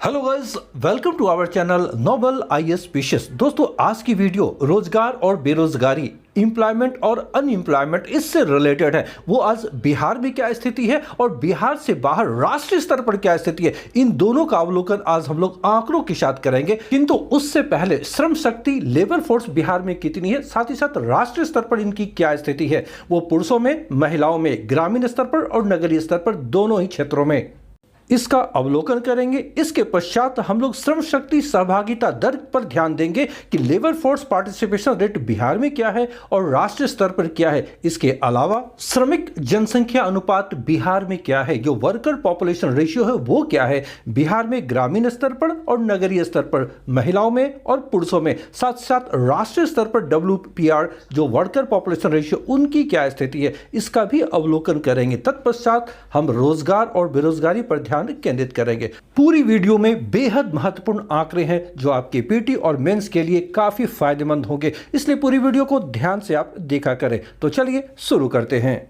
Hello guys, welcome to our channel noble IAS species. दोस्तों, आज की वीडियो रोजगार और बेरोजगारी, एम्प्लॉयमेंट और अनएम्प्लॉयमेंट इससे रिलेटेड है। वो आज बिहार में क्या स्थिति है और बिहार से बाहर राष्ट्रीय स्तर पर क्या स्थिति है, इन दोनों का अवलोकन आज हम लोग आंकड़ों के साथ करेंगे। किंतु उससे पहले श्रम शक्ति लेबर फोर्स बिहार में कितनी है, साथ ही साथ राष्ट्रीय स्तर पर इनकी क्या स्थिति है, वो पुरुषों में, महिलाओं में, ग्रामीण स्तर पर और नगरीय स्तर पर दोनों ही क्षेत्रों में, इसका अवलोकन करेंगे। इसके पश्चात हम लोग श्रम शक्ति सहभागिता दर पर ध्यान देंगे कि labour force participation rate Bihar में क्या है और राष्ट्रीय स्तर पर क्या है। इसके अलावा श्रमिक जनसंख्या अनुपात बिहार में क्या है, जो वर्कर पॉपुलेशन रेशियो है वो क्या है बिहार में, ग्रामीण स्तर पर और नगरीय स्तर पर, महिलाओं में और पुरुषों में, साथ साथ राष्ट्रीय स्तर पर WPR जो वर्कर पॉपुलेशन रेशियो उनकी क्या स्थिति है, इसका भी अवलोकन करेंगे। तत्पश्चात हम रोजगार और बेरोजगारी पर ध्यान केंद्रित करेंगे। पूरी वीडियो में बेहद महत्वपूर्ण आंकड़े हैं जो आपके पीटी और मेंस के लिए काफी फायदेमंद होंगे, इसलिए पूरी वीडियो को ध्यान से आप देखा करें। तो चलिए शुरू करते हैं।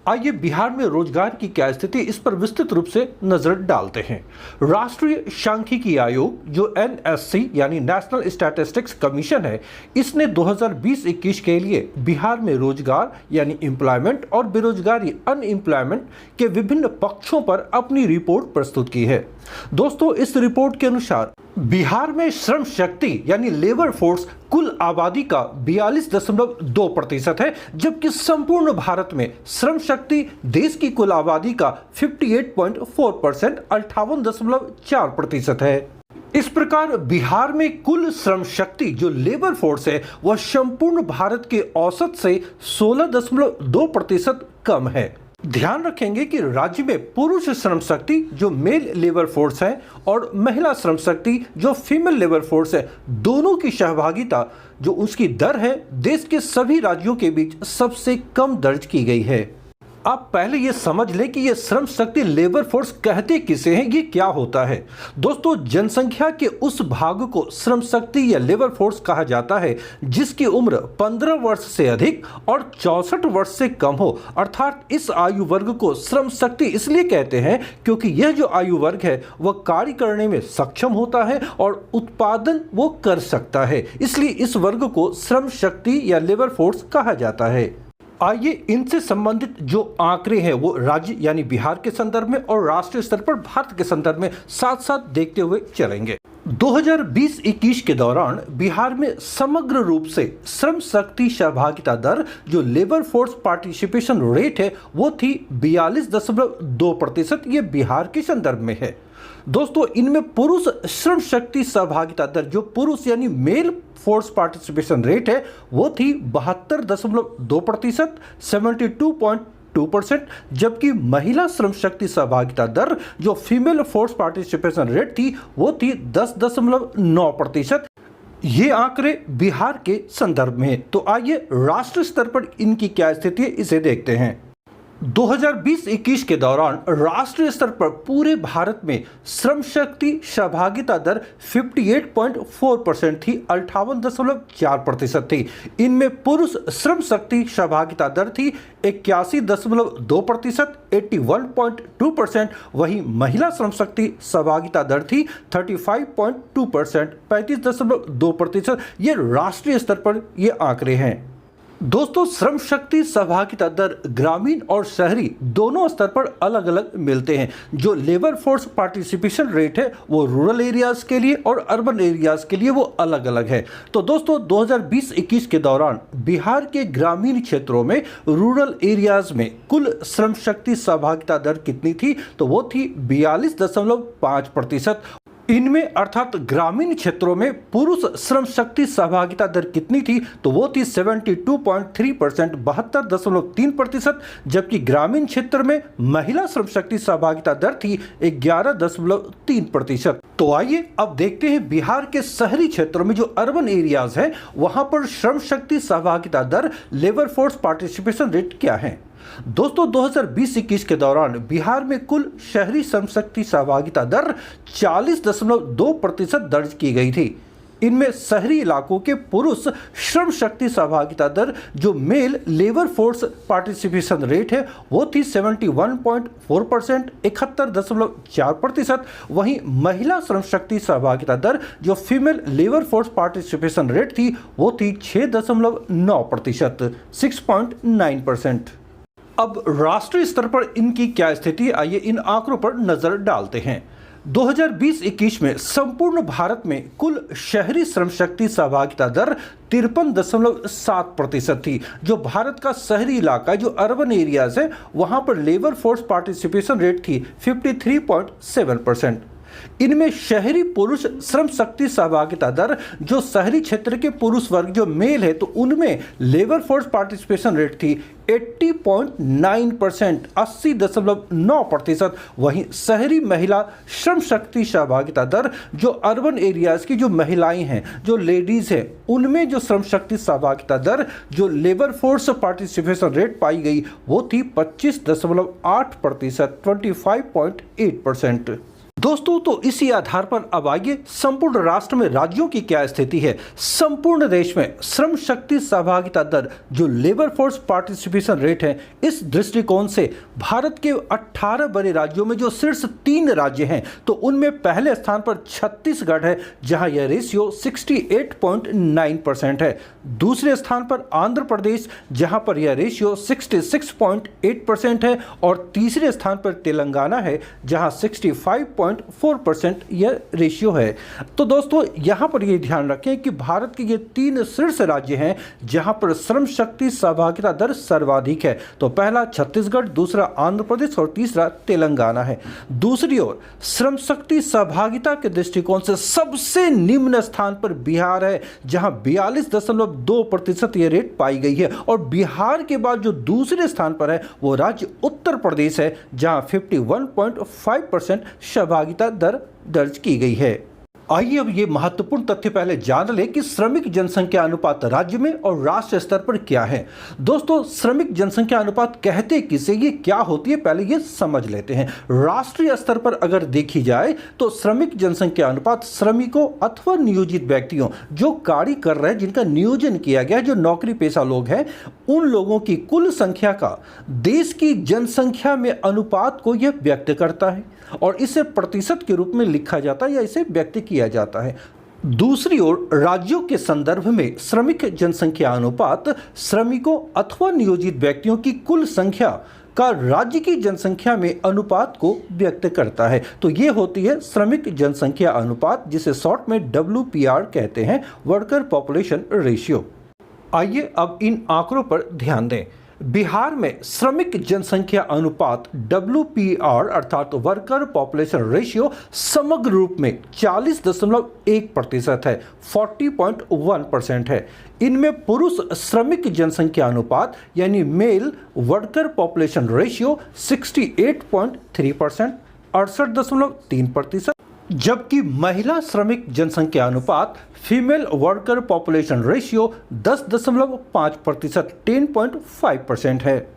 आइए बिहार में रोजगार की क्या स्थिति, इस पर विस्तृत रूप से नजर डालते हैं। राष्ट्रीय सांख्यिकी आयोग जो NSC यानी नेशनल स्टैटिस्टिक्स कमीशन है, इसने 2020-21 के लिए बिहार में रोजगार यानी एम्प्लॉयमेंट और बेरोजगारी अनएम्प्लॉयमेंट के विभिन्न पक्षों पर अपनी रिपोर्ट प्रस्तुत की है। दोस्तों, इस रिपोर्ट के अनुसार बिहार में श्रम शक्ति यानी लेबर फोर्स कुल आबादी का 42.2% है, जबकि संपूर्ण भारत में श्रम शक्ति देश की कुल आबादी का 58.4% 58.4% है। इस प्रकार बिहार में कुल श्रम शक्ति जो लेबर फोर्स है वह संपूर्ण भारत के औसत से 16.2% कम है। ध्यान रखेंगे कि राज्य में पुरुष श्रम शक्ति जो मेल लेबर फोर्स है और महिला श्रम शक्ति जो फीमेल लेबर फोर्स है, दोनों की सहभागिता जो उसकी दर है देश के सभी राज्यों के बीच सबसे कम दर्ज की गई है। आप पहले ये समझ लें कि ये श्रम शक्ति लेबर फोर्स कहते किसे हैं, ये क्या होता है। दोस्तों, जनसंख्या के उस भाग को श्रम शक्ति या लेबर फोर्स कहा जाता है जिसकी उम्र 15 वर्ष से अधिक और 64 वर्ष से कम हो, अर्थात इस आयु वर्ग को श्रम शक्ति इसलिए कहते हैं क्योंकि यह जो आयु वर्ग है वह कार्य करने में सक्षम होता है और उत्पादन वो कर सकता है, इसलिए इस वर्ग को श्रम शक्ति या लेबर फोर्स कहा जाता है। आइए इनसे संबंधित जो आंकड़े हैं वो राज्य यानी बिहार के संदर्भ में और राष्ट्रीय स्तर पर भारत के संदर्भ में साथ साथ देखते हुए चलेंगे। 2020-21 के दौरान बिहार में समग्र रूप से श्रम शक्ति सहभागिता दर जो लेबर फोर्स पार्टिसिपेशन रेट है वो थी 42.2%। ये बिहार के संदर्भ में है। दोस्तों, इनमें पुरुष श्रम शक्ति सहभागिता दर जो पुरुष यानी मेल फोर्स पार्टिसिपेशन रेट है वो थी 72.2%, 72.2%, जबकि महिला श्रम शक्ति सहभागिता दर जो फीमेल फोर्स पार्टिसिपेशन रेट थी वो थी 10.9%। ये आंकड़े बिहार के संदर्भ में हैं। तो आइए राष्ट्रीय स्तर पर इनकी क्या स्थिति है इसे देखते हैं। 2020-21 के दौरान राष्ट्रीय स्तर पर पूरे भारत में श्रम शक्ति सहभागिता दर 58.4% थी, 58.4% थी। इनमें पुरुष श्रम शक्ति सहभागिता दर थी 81.2%, 81.2%। वहीं महिला श्रम शक्ति सहभागिता दर थी 35.2%, 35.2%। ये राष्ट्रीय स्तर पर ये आंकड़े हैं। दोस्तों, श्रम शक्ति सहभागिता दर ग्रामीण और शहरी दोनों स्तर पर अलग अलग मिलते हैं। जो लेबर फोर्स पार्टिसिपेशन रेट है वो रूरल एरियाज के लिए और अर्बन एरियाज के लिए वो अलग अलग है। तो दोस्तों, 2020-21 के दौरान बिहार के ग्रामीण क्षेत्रों में रूरल एरियाज में कुल श्रम शक्ति सहभागिता दर कितनी थी, तो वो थी 42.5%। इनमें अर्थात ग्रामीण क्षेत्रों में पुरुष श्रम शक्ति सहभागिता दर कितनी थी, तो वो थी 72.3%, 72.3%, जबकि ग्रामीण क्षेत्र में महिला श्रम शक्ति सहभागिता दर थी 11.3%। तो आइए अब देखते हैं बिहार के शहरी क्षेत्रों में जो अर्बन एरियाज हैं वहां पर श्रम शक्ति सहभागिता दर लेबर फोर्स पार्टिसिपेशन रेट क्या है। दोस्तों, 2020-21 के दौरान बिहार में कुल शहरी श्रम शक्ति सहभागिता दर 40.2% दर्ज की गई थी। इनमें शहरी इलाकों के पुरुष श्रम शक्ति सहभागिता दर जो male labour force participation rate है वो थी 71.4%, 71.4%। वहीं महिला श्रम शक्ति सहभागिता दर जो female labour force participation rate थी वो थी 6.9%, 6.9%। अब राष्ट्रीय स्तर पर इनकी क्या स्थिति, आइए इन आंकड़ों पर नजर डालते हैं। 2020-21 में संपूर्ण भारत में कुल शहरी श्रम शक्ति सहभागिता दर 53.7% थी। जो भारत का शहरी इलाका जो अर्बन एरियाज है वहां पर लेबर फोर्स पार्टिसिपेशन रेट थी 53.7%। इनमें शहरी पुरुष श्रम शक्ति सहभागिता दर जो शहरी क्षेत्र के पुरुष वर्ग जो मेल है तो उनमें लेबर फोर्स पार्टिसिपेशन रेट थी 80.9%, 80.9%। वहीं शहरी महिला श्रम शक्ति सहभागिता दर जो अर्बन एरियाज की जो महिलाएं हैं जो लेडीज हैं उनमें जो श्रम शक्ति सहभागिता दर जो लेबर फोर्स पार्टिसिपेशन रेट पाई गई वो थी 25.8%, 25.8%। दोस्तों तो इसी आधार पर अब आइए संपूर्ण राष्ट्र में राज्यों की क्या स्थिति है। संपूर्ण देश में श्रम शक्ति सहभागिता दर जो लेबर फोर्स पार्टिसिपेशन रेट है इस दृष्टिकोण से भारत के 18 बड़े राज्यों में जो शीर्ष 3 राज्य हैं तो उनमें पहले स्थान पर छत्तीसगढ़ है जहां यह रेशियो 68.9% है। दूसरे स्थान पर आंध्र प्रदेश जहां पर यह रेशियो 66.8% है और तीसरे स्थान पर तेलंगाना है जहां 65.4% यह रेशियो है। तो दोस्तों यहां पर यह ध्यान रखें कि भारत के ये 3 शीर्ष राज्य हैं जहां पर श्रम शक्ति सहभागिता दर सर्वाधिक है। तो पहला छत्तीसगढ़, दूसरा आंध्र प्रदेश और तीसरा तेलंगाना है। दूसरी ओर श्रम शक्ति सहभागिता के दृष्टिकोण से सबसे निम्न स्थान पर बिहार है जहां 42.2% यह रेट पाई गई है और बिहार के बाद जो दूसरे स्थान पर है वो राज्य उत्तर प्रदेश है जहां 51.5% सहभागिता दर दर्ज की गई है। आइए अब ये महत्वपूर्ण तथ्य पहले जान लें कि श्रमिक जनसंख्या अनुपात राज्य में और राष्ट्रीय स्तर पर क्या है। दोस्तों श्रमिक जनसंख्या अनुपात कहते किसे, ये क्या होती है, पहले ये समझ लेते हैं। राष्ट्रीय स्तर पर अगर देखी जाए तो श्रमिक जनसंख्या अनुपात श्रमिकों अथवा नियोजित व्यक्तियों जो कार्य कर रहे हैं जिनका नियोजन किया गया है जो नौकरी पेशा लोग हैं उन लोगों की कुल संख्या का देश की जनसंख्या में अनुपात को यह व्यक्त करता है और इसे प्रतिशत के रूप में लिखा जाता है या इसे व्यक्त किया जाता है। दूसरी ओर राज्यों के संदर्भ में श्रमिक जनसंख्या अनुपात श्रमिकों अथवा नियोजित व्यक्तियों की कुल संख्या का राज्य की जनसंख्या में अनुपात को व्यक्त करता है। तो ये होती है श्रमिक जनसंख्या अनुपात जिसे शॉर्ट में WPR कहते हैं, वर्कर पॉपुलेशन रेशियो। आइए अब इन आंकड़ों पर ध्यान दें। बिहार में श्रमिक जनसंख्या अनुपात WPR अर्थात वर्कर पॉपुलेशन रेशियो समग्र रूप में 40.1% है, 40.1% है। इनमें पुरुष श्रमिक जनसंख्या अनुपात यानी मेल वर्कर पॉपुलेशन रेशियो 68.3%, 68.3%, जबकि महिला श्रमिक जनसंख्या अनुपात फीमेल वर्कर पॉपुलेशन रेशियो 10.5%, 10.5% है।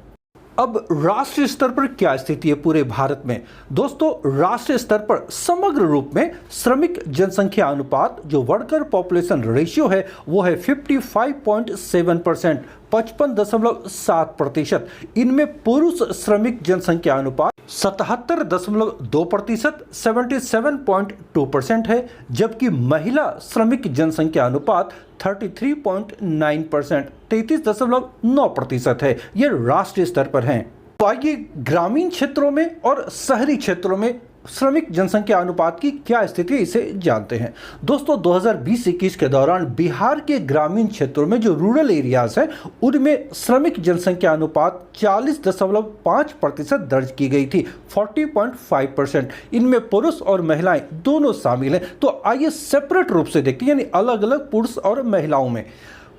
अब राष्ट्रीय स्तर पर क्या स्थिति है पूरे भारत में। दोस्तों राष्ट्रीय स्तर पर समग्र रूप में श्रमिक जनसंख्या अनुपात जो वर्कर पॉपुलेशन रेशियो है वो है 55.7%, 55.7%। इनमें पुरुष श्रमिक जनसंख्या अनुपात 77.2%, 77.2% है, जबकि महिला श्रमिक जनसंख्या अनुपात 33.9%, 33.9% है। ये राष्ट्रीय स्तर पर हैं। तो आइए ग्रामीण क्षेत्रों में और शहरी क्षेत्रों में श्रमिक जनसंख्या अनुपात की क्या स्थिति है इसे जानते हैं। दोस्तों 2020-21 के दौरान बिहार के ग्रामीण क्षेत्रों में जो रूरल एरियाज है उनमें श्रमिक जनसंख्या अनुपात 40.5% दर्ज की गई थी, 40.5%। इनमें पुरुष और महिलाएं दोनों शामिल हैं। तो आइए सेपरेट रूप से देखते हैं यानी अलग अलग पुरुष और महिलाओं में।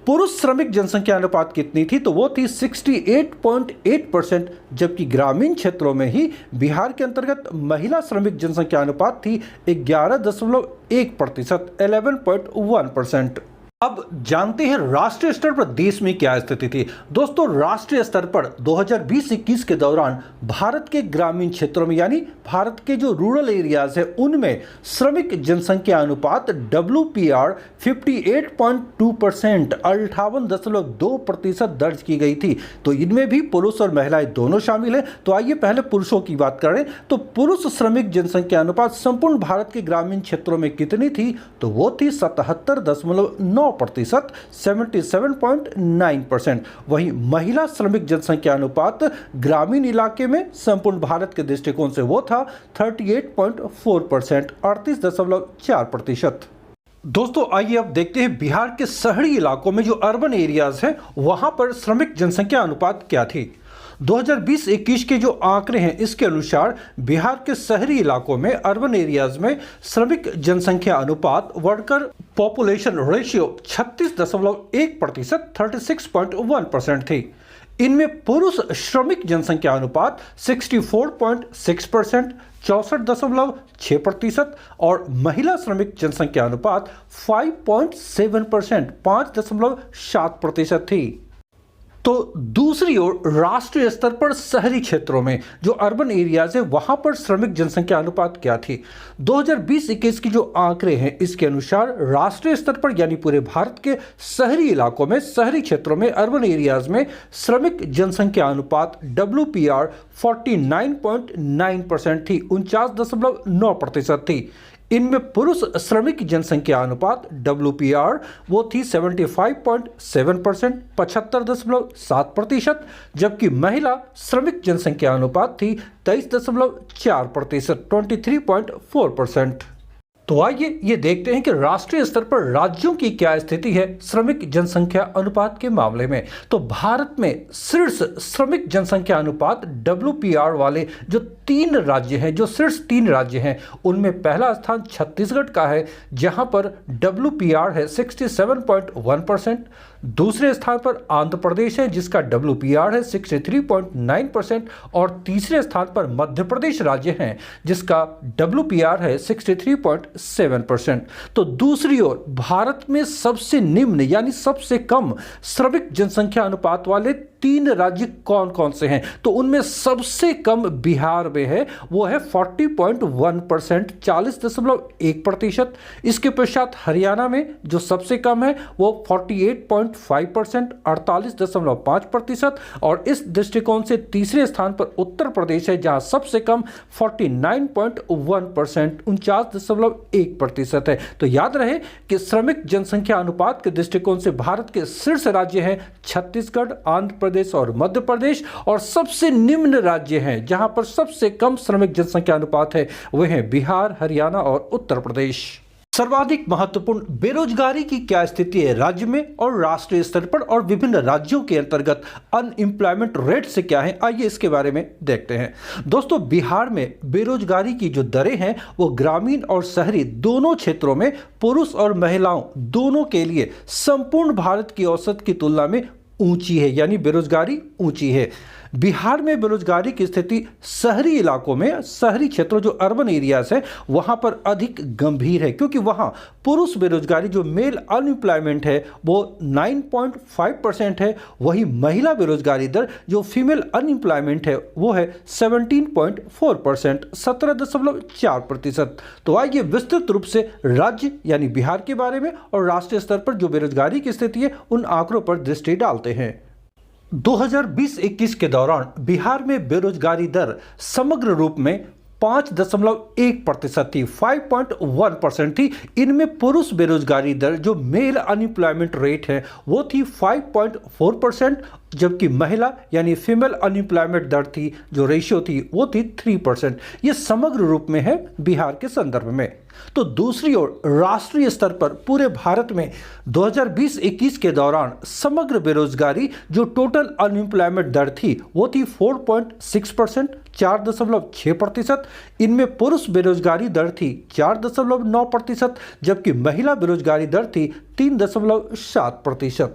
पुरुष श्रमिक जनसंख्या अनुपात कितनी थी तो वो थी 68.8%, जबकि ग्रामीण क्षेत्रों में ही बिहार के अंतर्गत महिला श्रमिक जनसंख्या अनुपात थी 11.1%, 11.1%। अब जानते हैं राष्ट्रीय स्तर पर देश में क्या स्थिति थी। दोस्तों, राष्ट्रीय स्तर पर 2020-21 के दौरान भारत के ग्रामीण क्षेत्रों में यानी भारत के जो रूरल एरियाज है उनमें श्रमिक जनसंख्या अनुपात WPR 58.2% 58.2% दर्ज की गई थी। तो इनमें भी पुरुष और महिलाएं दोनों शामिल हैं। तो आइए पहले पुरुषों की बात करें। तो पुरुष श्रमिक जनसंख्या अनुपात संपूर्ण भारत के ग्रामीण क्षेत्रों में कितनी थी? तो वो थी 77.9%, 77.9%। वहीं महिला श्रमिक जनसंख्या अनुपात ग्रामीण इलाके में संपूर्ण भारत के दृष्टिकोण से वो था 38.4%, 38.4%। दोस्तों, आइए अब देखते हैं बिहार के शहरी इलाकों में जो अर्बन एरियाज हैं वहां पर श्रमिक जनसंख्या अनुपात क्या थी। 2020-21 के जो आंकड़े हैं इसके अनुसार बिहार के शहरी इलाकों में अर्बन एरियाज में श्रमिक जनसंख्या अनुपात वर्कर पॉपुलेशन रेशियो 36.1%, 36.1% थी। इनमें पुरुष श्रमिक जनसंख्या अनुपात 64.6%, 64.6% और महिला श्रमिक जनसंख्या अनुपात 5.7%, 5.7% थी। तो दूसरी ओर राष्ट्रीय स्तर पर शहरी क्षेत्रों में जो अर्बन एरियाज है वहां पर श्रमिक जनसंख्या अनुपात क्या थी। 2020-21 की जो आंकड़े हैं इसके अनुसार राष्ट्रीय स्तर पर यानी पूरे भारत के शहरी इलाकों में, शहरी क्षेत्रों में, अर्बन एरियाज में श्रमिक जनसंख्या अनुपात WPR 49.9% थी, 49.9% थी। इनमें पुरुष श्रमिक जनसंख्या अनुपात WPR वो थी 75.7%, 75.7%, जबकि महिला श्रमिक जनसंख्या अनुपात थी 23.4%, 23.4%। तो आइए ये देखते हैं कि राष्ट्रीय स्तर पर राज्यों की क्या स्थिति है श्रमिक जनसंख्या अनुपात के मामले में। तो भारत में शीर्ष श्रमिक जनसंख्या अनुपात WPR वाले जो तीन राज्य हैं, जो शीर्ष तीन राज्य हैं, उनमें पहला स्थान छत्तीसगढ़ का है जहां पर WPR है 67.1%। दूसरे स्थान पर आंध्र प्रदेश है जिसका WPR है 63.9% और तीसरे स्थान पर मध्य प्रदेश राज्य है जिसका WPR है 63.7%। तो दूसरी ओर भारत में सबसे निम्न यानी सबसे कम श्रमिक जनसंख्या अनुपात वाले तीन राज्य कौन कौन से हैं? तो उनमें सबसे कम बिहार में है, वो है 40.1%, 40.1%। इसके पश्चात हरियाणा में जो सबसे कम है वो 48.5%, 48.5%। और इस दृष्टिकोण से तीसरे स्थान पर उत्तर प्रदेश है जहां सबसे कम 49.1%, 49.1% है। तो याद रहे कि श्रमिक जनसंख्या अनुपात के दृष्टिकोण से भारत के शीर्ष राज्य हैं छत्तीसगढ़, आंध्र प्रदेश और मध्य प्रदेश, और सबसे निम्न राज्य हैं जहां पर सबसे कम श्रमिक जनसंख्या अनुपात है वे हैं बिहार, हरियाणा और उत्तर प्रदेश। सर्वाधिक महत्वपूर्ण बेरोजगारी की क्या स्थिति है राज्य में और राष्ट्रीय स्तर पर, और विभिन्न राज्यों के अंतर्गत अनएम्प्लॉयमेंट रेट से क्या है, आइए इसके बारे में देखते हैं। दोस्तों, बिहार में बेरोजगारी की जो दरें हैं वो ग्रामीण और शहरी दोनों क्षेत्रों में पुरुष और महिलाओं दोनों के लिए संपूर्ण भारत की औसत की तुलना में ऊंची है, यानी बेरोजगारी ऊंची है। बिहार में बेरोजगारी की स्थिति शहरी इलाकों में, शहरी क्षेत्रों जो अर्बन एरियाज है वहां पर अधिक गंभीर है क्योंकि वहां पुरुष बेरोजगारी जो मेल अनएम्प्लॉयमेंट है वो 9.5% है, वही महिला बेरोजगारी दर जो फीमेल अनएम्प्लॉयमेंट है वो है 17.4%, 17.4%। तो आइए विस्तृत रूप से राज्य यानी बिहार के बारे में और राष्ट्रीय स्तर पर जो बेरोजगारी की स्थिति है उन आंकड़ों पर दृष्टि डालते हैं। 2020-21 के दौरान बिहार में बेरोजगारी दर समग्र रूप में 5.1% थी, 5.1% थी। इनमें पुरुष बेरोजगारी दर जो मेल अनएम्प्लॉयमेंट रेट है वो थी 5.4%, जबकि महिला यानी फीमेल अनएम्प्लॉयमेंट दर थी जो रेशियो थी वो थी 3%। ये समग्र रूप में है बिहार के संदर्भ में। तो दूसरी ओर राष्ट्रीय स्तर पर पूरे भारत में 2020-21 के दौरान समग्र बेरोजगारी जो टोटल अनएम्प्लॉयमेंट दर थी वो थी 4.6%, 4.6%। इनमें पुरुष बेरोजगारी दर थी 4.9%, जबकि महिला बेरोजगारी दर थी 3.7%।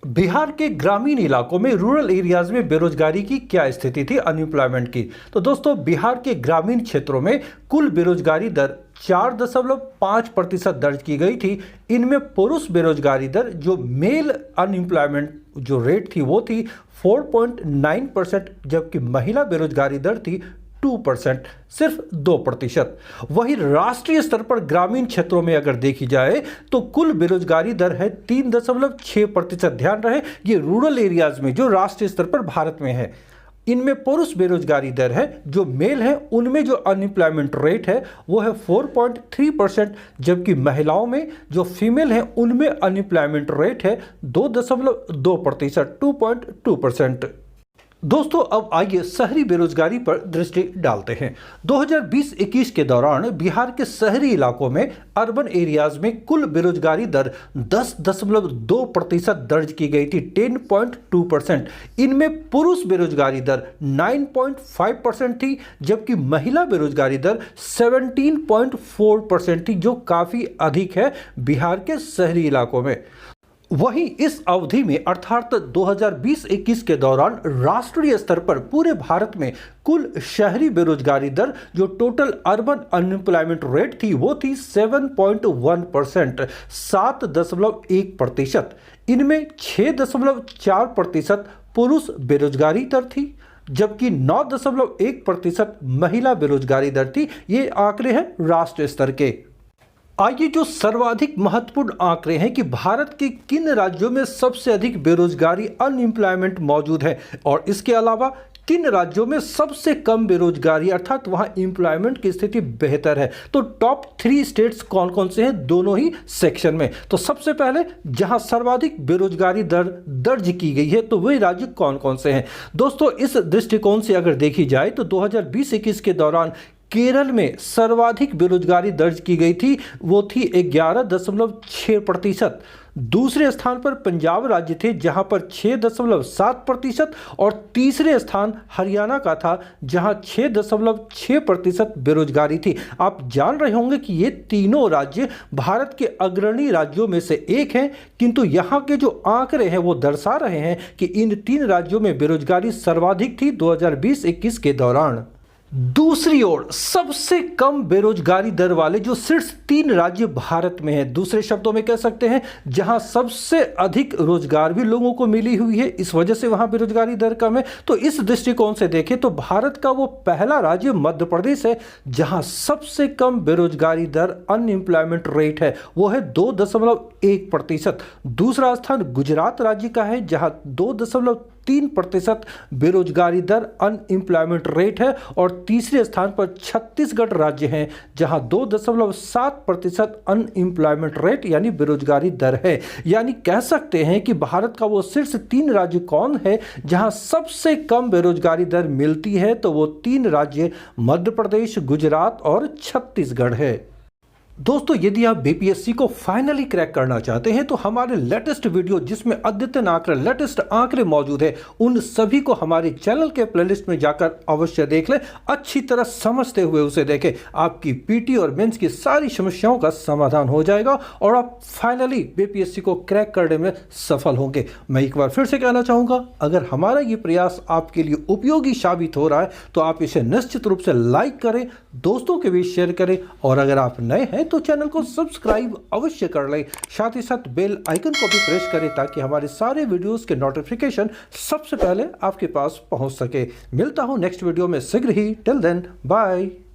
बिहार के ग्रामीण इलाकों में रूरल एरियाज में बेरोजगारी की क्या स्थिति थी, अनएम्प्लॉयमेंट की। तो दोस्तों, बिहार के ग्रामीण क्षेत्रों में कुल बेरोजगारी दर 4.5% दर्ज की गई थी। इनमें पुरुष बेरोजगारी दर, जो मेल अनएम्प्लॉयमेंट जो रेट थी, वो थी 4.9%, जबकि महिला बेरोजगारी दर थी 2%, सिर्फ 2%। वहीं राष्ट्रीय स्तर पर ग्रामीण क्षेत्रों में अगर देखी जाए तो कुल बेरोजगारी दर है 3.6%। ध्यान रहे, ये रूरल एरियाज में जो राष्ट्रीय स्तर पर भारत में है। इनमें पुरुष बेरोजगारी दर है, जो मेल है उनमें जो अनएम्प्लॉयमेंट रेट है वो है 4.3%, जबकि महिलाओं में जो फीमेल है उनमें अनएम्प्लॉयमेंट रेट है 2.2%, 2.2%। दोस्तों, अब आइए शहरी बेरोजगारी पर दृष्टि डालते हैं। 2020-21 के दौरान बिहार के शहरी इलाकों में, अर्बन एरियाज में कुल बेरोजगारी दर 10.2% दर्ज की गई थी, 10.2%। इनमें पुरुष बेरोजगारी दर 9.5% थी, जबकि महिला बेरोजगारी दर 17.4% थी, जो काफी अधिक है बिहार के शहरी इलाकों में। वहीं इस अवधि में अर्थात 2020-21 के दौरान राष्ट्रीय स्तर पर पूरे भारत में कुल शहरी बेरोजगारी दर, जो टोटल अर्बन अनएम्प्लॉयमेंट रेट थी, वो थी 7.1%, 7.1%। इनमें 6.4% पुरुष बेरोजगारी दर थी, जबकि 9.1% महिला बेरोजगारी दर थी। ये आंकड़े हैं राष्ट्रीय स्तर के। आइए, जो सर्वाधिक महत्वपूर्ण आंकड़े हैं कि भारत के किन राज्यों में सबसे अधिक बेरोजगारी अनएम्प्लॉयमेंट मौजूद है, और इसके अलावा किन राज्यों में सबसे कम बेरोजगारी, अर्थात वहां एम्प्लॉयमेंट की स्थिति बेहतर है। तो टॉप 3 स्टेट्स कौन कौन से हैं दोनों ही सेक्शन में। तो सबसे पहले जहां सर्वाधिक बेरोजगारी दर दर्ज की गई है, तो वही राज्य कौन कौन से हैं। दोस्तों, इस दृष्टिकोण से अगर देखी जाए तो 2020-21 के दौरान केरल में सर्वाधिक बेरोजगारी दर्ज की गई थी, वो थी 11.6%। दूसरे स्थान पर पंजाब राज्य थे, जहां पर 6.7%, और तीसरे स्थान हरियाणा का था, जहां 6.6% बेरोजगारी थी। आप जान रहे होंगे कि ये तीनों राज्य भारत के अग्रणी राज्यों में से एक हैं, किंतु यहां के जो आंकड़े हैं वो दर्शा रहे हैं कि इन 3 राज्यों में बेरोजगारी सर्वाधिक थी 2020-21 के दौरान। दूसरी ओर सबसे कम बेरोजगारी दर वाले जो शीर्ष 3 राज्य भारत में हैं, दूसरे शब्दों में कह सकते हैं जहां सबसे अधिक रोजगार भी लोगों को मिली हुई है, इस वजह से वहां बेरोजगारी दर कम है। तो इस दृष्टिकोण से देखें तो भारत का वो पहला राज्य मध्य प्रदेश है, जहां सबसे कम बेरोजगारी दर अनएम्प्लॉयमेंट रेट है, वो है 2.1%। दूसरा स्थान गुजरात राज्य का है, जहां 2.3% बेरोजगारी दर अनएम्प्लॉयमेंट रेट है, और तीसरे स्थान पर छत्तीसगढ़ राज्य है, जहां 2.7% अनएम्प्लॉयमेंट रेट यानी बेरोजगारी दर है। यानी कह सकते हैं कि भारत का वो शीर्ष 3 राज्य कौन है जहां सबसे कम बेरोजगारी दर मिलती है, तो वो 3 राज्य मध्य प्रदेश, गुजरात और छत्तीसगढ़ है। दोस्तों, यदि आप बीपीएससी को फाइनली क्रैक करना चाहते हैं तो हमारे लेटेस्ट वीडियो जिसमें अद्यतन आंकड़े, लेटेस्ट आंकड़े मौजूद है, उन सभी को हमारे चैनल के प्लेलिस्ट में जाकर अवश्य देख लें, अच्छी तरह समझते हुए उसे देखें। आपकी पीटी और मेंस की सारी समस्याओं का समाधान हो जाएगा और आप फाइनली बीपीएससी को क्रैक करने में सफल होंगे। मैं एक बार फिर से कहना चाहूँगा, अगर हमारा ये प्रयास आपके लिए उपयोगी साबित हो रहा है तो आप इसे निश्चित रूप से लाइक करें, दोस्तों के बीच शेयर करें, और अगर आप नए हैं तो चैनल को सब्सक्राइब अवश्य कर लें। साथ ही साथ बेल आइकन को भी प्रेस करें ताकि हमारे सारे वीडियोस के नोटिफिकेशन सबसे पहले आपके पास पहुंच सके। मिलता हूं नेक्स्ट वीडियो में शीघ्र ही। Till then, bye.